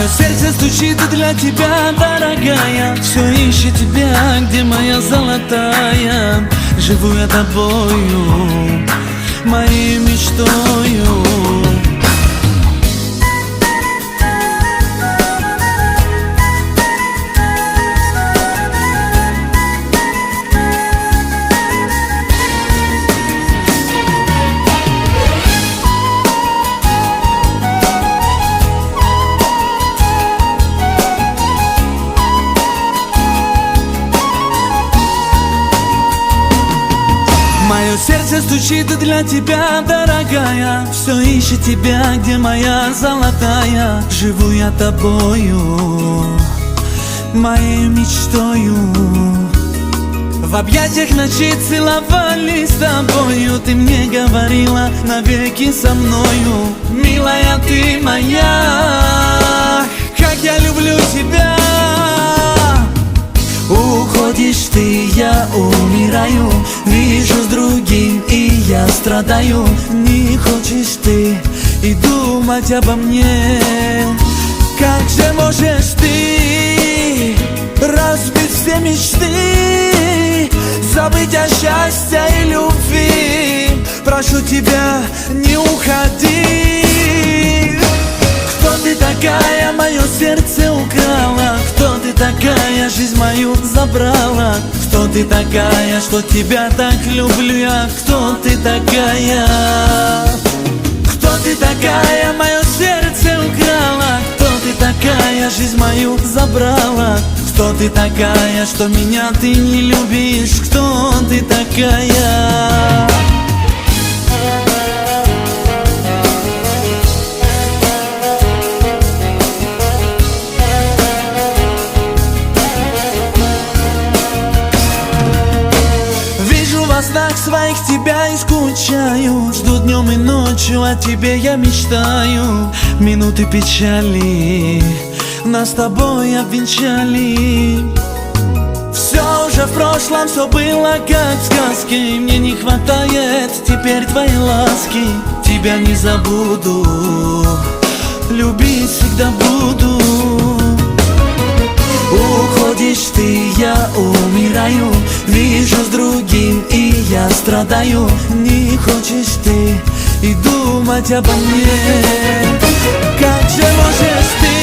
Мое сердце стучит для тебя, дорогая. Все ищет тебя, где моя золотая. Живу я тобою, моей мечтою. Мое сердце стучит для тебя, дорогая. Все ищет тебя, где моя золотая. Живу я тобою, моей мечтою. В объятиях ночи целовались с тобою. Ты мне говорила навеки со мною. Милая, ты моя, как я люблю тебя. Уходишь ты, я умираю. Вижу с другим, и я страдаю. Не хочешь ты и думать обо мне. Как же можешь ты разбить все мечты, забыть о счастье и любви? Прошу тебя, не уходи. Кто ты такая, мое сердце украла? Кто ты такая, жизнь мою забрала? Кто ты такая, что тебя так люблю я? Кто ты такая? Кто ты такая, мое сердце украла? Кто ты такая, жизнь мою забрала? Кто ты такая, что меня ты не любишь? Кто ты такая? Во снах своих тебя и скучаю. Жду днем и ночью, о тебе я мечтаю. Минуты печали нас с тобой обвенчали. Все уже в прошлом, все было как в сказке. И мне не хватает теперь твоей ласки. Тебя не забуду, любить всегда буду. Уходишь ты, я умираю. Вижу с другим, и я страдаю. Не хочешь ты и думать обо мне. Как же можешь ты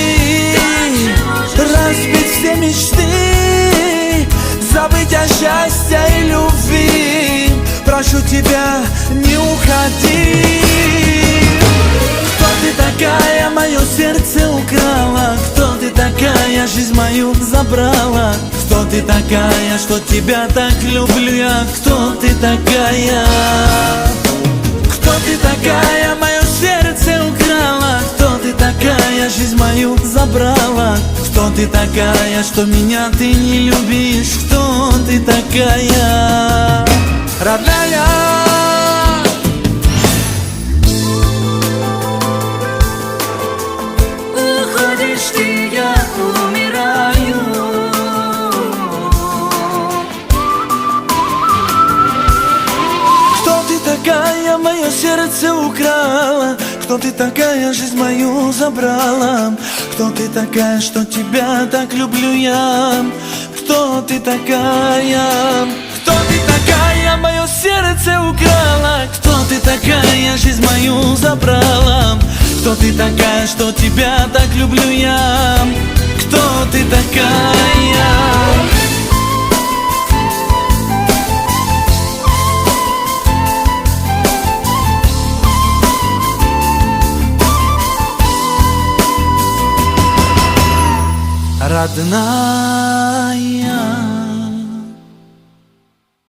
разбить все мечты, забыть о счастье и любви? Прошу тебя, не уходи. Кто ты такая, мое сердце украла? Кто ты такая, жизнь мою забрала? Кто ты такая, что тебя так люблю я? Кто ты такая? Кто ты такая, мое сердце украла? Кто ты такая, жизнь мою забрала? Кто ты такая, что меня ты не любишь? Кто ты такая, родная? Ты, я умираю. Кто ты такая, мое сердце украла? Кто ты такая, жизнь мою забрала? Кто ты такая, что тебя так люблю я? Кто ты такая? Кто ты такая, мое сердце украла? Кто ты такая, жизнь мою забрала? Кто ты такая, что тебя так люблю я? Кто ты такая? Родная.